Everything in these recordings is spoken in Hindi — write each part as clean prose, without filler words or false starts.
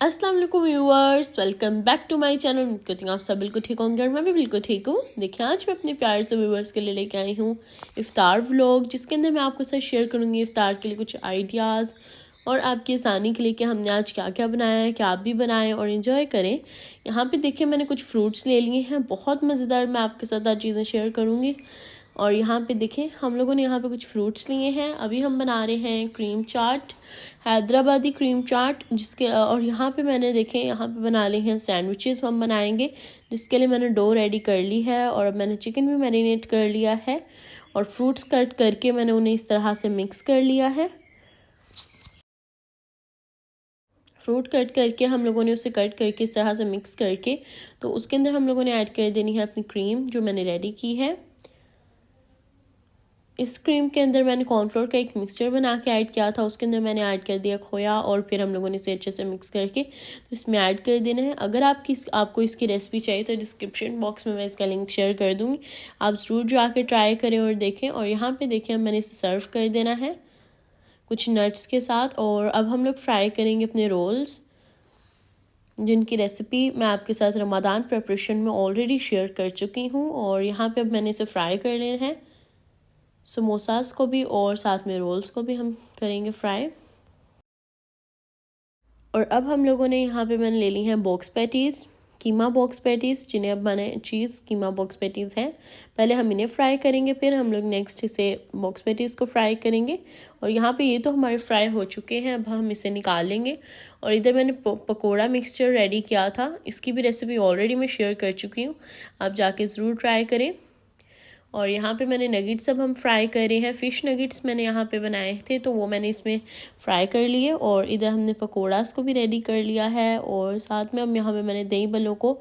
अस्सलाम वालेकुम viewers, welcome back to my channel. उम्मीद करती हूँ आप सब बिल्कुल ठीक होंगे और मैं भी बिल्कुल ठीक हूँ। देखिए आज मैं अपने प्यार से व्यूअर्स के लिए लेके आई हूँ इफ्तार व्लॉग, जिसके अंदर मैं आपके साथ शेयर करूँगी इफ्तार के लिए कुछ आइडियाज़ और आपकी आसानी के लिए कि हमने आज क्या क्या बनाया है, कि आप भी बनाएं और इन्जॉय करें। यहाँ पे देखिए मैंने कुछ फ्रूट्स ले लिए हैं, बहुत मज़ेदार। मैं आपके साथ आज चीज़ें शेयर करूँगी। और यहाँ पे देखें हम लोगों ने यहाँ पे कुछ फ्रूट्स लिए हैं। अभी हम बना रहे हैं क्रीम चाट, हैदराबादी क्रीम चाट, जिसके और यहाँ पे मैंने देखें यहाँ पे बना लिए हैं सैंडविचेस हम बनाएंगे, जिसके लिए मैंने डो रेडी कर ली है और अब मैंने चिकन भी मैरिनेट कर लिया है और फ्रूट्स कट करके मैंने उन्हें इस तरह से मिक्स कर लिया है। फ्रूट कट करके हम लोगों ने उसे कट करके इस तरह से मिक्स करके तो उसके अंदर हम लोगों ने ऐड कर देनी है अपनी क्रीम जो मैंने रेडी की है। इस क्रीम के अंदर मैंने कॉर्नफ्लोर का एक मिक्सचर बना के ऐड किया था, उसके अंदर मैंने ऐड कर दिया खोया और फिर हम लोगों ने इसे अच्छे से मिक्स करके तो इसमें ऐड कर देना है। अगर आपको इसकी रेसिपी चाहिए तो डिस्क्रिप्शन बॉक्स में मैं इसका लिंक शेयर कर दूँगी, आप ज़रूर जाके ट्राई करें और देखें। और यहाँ पे देखें मैंने इसे सर्व कर देना है कुछ नट्स के साथ। और अब हम लोग फ्राई करेंगे अपने रोल्स, जिनकी रेसिपी मैं आपके साथ रमज़ान प्रिपरेशन में ऑलरेडी शेयर कर चुकी हूँ। और यहाँ पे अब मैंने इसे फ्राई कर लेना है, समोसास को भी और साथ में रोल्स को भी हम करेंगे फ्राई। और अब हम लोगों ने यहाँ पे मैंने ले ली हैं बॉक्स पैटीज़, कीमा बॉक्स पैटीज़, जिन्हें अब मैंने चीज़ कीमा बॉक्स पैटीज़ हैं। पहले हम इन्हें फ्राई करेंगे, फिर हम लोग नेक्स्ट इसे बॉक्स पैटीज़ को फ्राई करेंगे। और यहाँ पे ये तो हमारे फ्राई हो चुके हैं, अब हम इसे निकाल लेंगे। और इधर मैंने पकोड़ा मिक्सचर रेडी किया था, इसकी भी रेसिपी ऑलरेडी मैं शेयर कर चुकी हूँ, आप जाके ज़रूर ट्राई करें। और यहाँ पे मैंने नगेट्स अब हम फ्राई कर रहे हैं, फ़िश नगेट्स मैंने यहाँ पे बनाए थे तो वो मैंने इसमें फ्राई कर लिए। और इधर हमने पकौड़ास को भी रेडी कर लिया है और साथ में अब यहाँ पे मैंने दही बल्लों को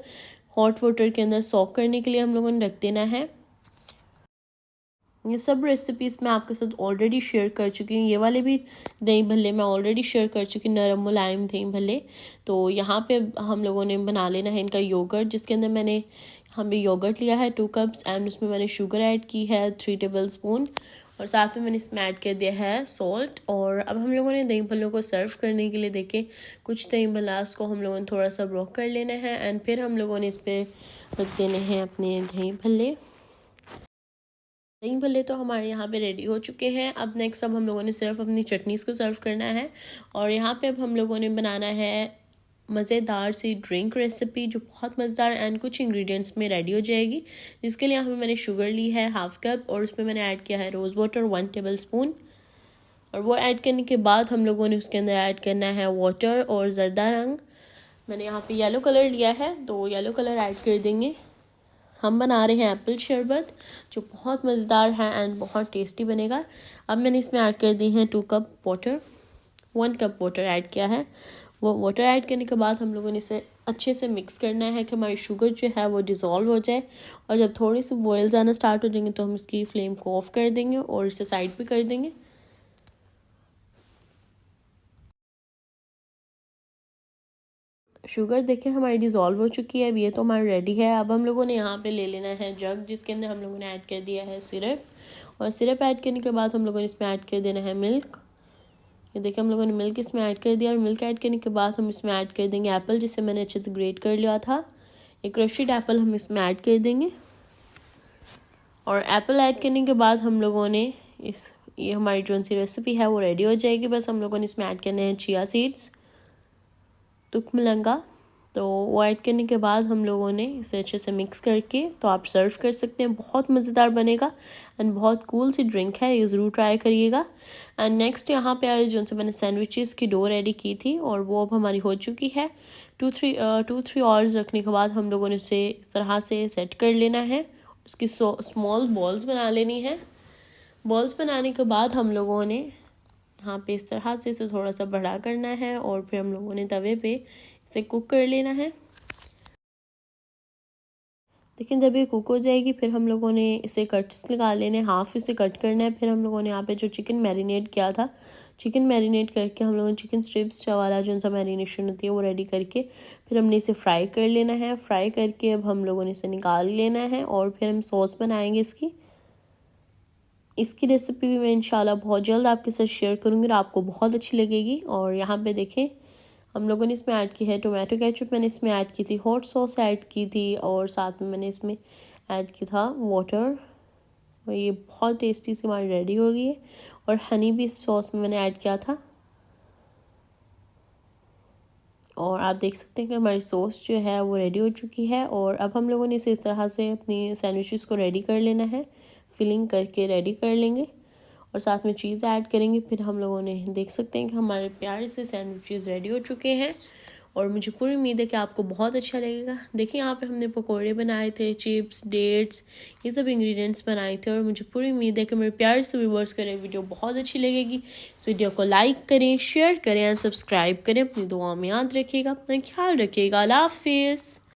हॉट वाटर के अंदर सॉक करने के लिए हम लोगों ने रख देना है। ये सब रेसिपीज़ मैं आपके साथ ऑलरेडी शेयर कर चुकी हूँ। ये वाले भी दही भल्ले मैं ऑलरेडी शेयर कर चुकी हूँ, नरम मुलायम दही भल्ले। तो यहाँ पे हम लोगों ने बना लेना है इनका योगर्ट, जिसके अंदर मैंने हमें योगर्ट लिया है 2 कप्स एंड उसमें मैंने शुगर ऐड की है 3 टेबल स्पून और साथ में मैंने इसमें ऐड कर दिया है सॉल्ट। और अब हम लोगों ने दही भल्लों को सर्व करने के लिए देखें कुछ दही भल्लास को हम लोगों ने थोड़ा सा ब्रोक कर लेना है एंड फिर हम लोगों ने इस पर रख देने हैं अपने दही भल्ले। दही भल्ले तो हमारे यहाँ पे रेडी हो चुके हैं। अब नेक्स्ट अब हम लोगों ने सिर्फ अपनी चटनीज़ को सर्व करना है। और यहाँ पे अब हम लोगों ने बनाना है मज़ेदार सी ड्रिंक रेसिपी जो बहुत मज़ेदार एंड कुछ इंग्रेडिएंट्स में रेडी हो जाएगी, जिसके लिए यहाँ पे मैंने शुगर ली है 1/2 कप और उसमें मैंने ऐड किया है रोज़ वाटर 1 टेबल स्पून। और वो ऐड करने के बाद हम लोगों ने उसके अंदर ऐड करना है वाटर और ज़र्दा रंग। मैंने यहाँ पे येलो कलर लिया है तो येलो कलर ऐड कर देंगे। हम बना रहे हैं एप्पल शरबत जो बहुत मज़ेदार है एंड बहुत टेस्टी बनेगा। अब मैंने इसमें ऐड कर दी है 2 cup water, 1 cup water add किया है। वो वाटर ऐड करने के बाद हम लोगों ने इसे अच्छे से मिक्स करना है कि हमारी शुगर जो है वो डिज़ोल्व हो जाए। और जब थोड़ी सी बॉयल्स आना स्टार्ट हो जाएंगे तो हम इसकी फ्लेम को ऑफ कर देंगे और इसे साइड पे कर देंगे। शुगर देखिए हमारी डिज़ोल्व हो चुकी है, अब ये तो हमारी रेडी है। अब हम लोगों ने यहाँ पे ले लेना है जग, जिसके अंदर हम लोगों ने ऐड कर दिया है सिरप। और सिरप ऐड करने के बाद हम लोगों ने इसमें ऐड कर देना है मिल्क। ये देखिए हम लोगों ने मिल्क इसमें ऐड कर दिया और मिल्क ऐड करने के बाद हम इसमें ऐड कर देंगे एप्पल, जिसे मैंने अच्छे से ग्रेट कर लिया था। एक क्रश्ड एप्पल हम इसमें ऐड कर देंगे। और एप्पल ऐड करने के बाद हम लोगों ने ये हमारी जो सी रेसिपी है वो रेडी हो जाएगी। बस हम लोगों ने इसमें ऐड करने हैं चिया सीड्स, तुकमलंगा। तो वो ऐड करने के बाद हम लोगों ने इसे अच्छे से मिक्स करके तो आप सर्व कर सकते हैं। बहुत मज़ेदार बनेगा एंड बहुत कूल सी ड्रिंक है, ये ज़रूर ट्राई करिएगा। एंड नेक्स्ट यहाँ पे आए जो से मैंने सैंडविचेस की डो रेडी की थी और वो अब हमारी हो चुकी है। 2-3 आवर्स रखने के बाद हम लोगों ने उसे इस तरह से सेट कर लेना है। उसकी स्मॉल बॉल्स बना लेनी है। बॉल्स बनाने के बाद हम लोगों ने यहाँ पे इस तरह से इसे थोड़ा सा बड़ा करना है और फिर हम लोगों ने तवे पे इसे कुक कर लेना है। लेकिन जब ये कुक हो जाएगी फिर हम लोगों ने इसे कट्स निकाल लेने, हाफ इसे कट करना है। फिर हम लोगों ने यहाँ पे जो चिकन मैरिनेट किया था, चिकन मैरिनेट करके हम लोगों ने चिकन स्ट्रिप्स वाला जो सा मैरिनेशन होती है वो रेडी करके फिर हमने इसे फ्राई कर लेना है। फ्राई करके अब हम लोगों ने इसे निकाल लेना है और फिर हम सॉस बनाएंगे इसकी रेसिपी भी मैं इंशाल्लाह बहुत जल्द आपके साथ शेयर करूँगी और आपको बहुत अच्छी लगेगी। और यहाँ पे देखें हम लोगों ने इसमें ऐड की है टोमेटो केचप, मैंने इसमें ऐड की थी, हॉट सॉस ऐड की थी, और साथ में मैंने इसमें ऐड किया था वाटर। और ये बहुत टेस्टी सी हमारी रेडी हो गई है। और हनी भी इस सॉस में मैंने ऐड किया था। और आप देख सकते हैं कि हमारी सॉस जो है वो रेडी हो चुकी है। और अब हम लोगों ने इस तरह से अपनी सैंडविचेस को रेडी कर लेना है, फिलिंग करके रेडी कर लेंगे और साथ में चीज़ ऐड करेंगे। फिर हम लोगों ने देख सकते हैं कि हमारे प्यारे से सैंडविचेस रेडी हो चुके हैं और मुझे पूरी उम्मीद है कि आपको बहुत अच्छा लगेगा। देखिए यहाँ पे हमने पकोड़े बनाए थे, चिप्स, डेट्स, ये सब इंग्रेडिएंट्स बनाए थे और मुझे पूरी उम्मीद है कि मेरे प्यारे से व्यूअर्स करें वीडियो बहुत अच्छी लगेगी। इस वीडियो को लाइक करें, शेयर करें एंड सब्सक्राइब करें। अपनी दुआ में याद रखिएगा, अपना ख्याल रखिएगा। अल्लाह हाफिज़।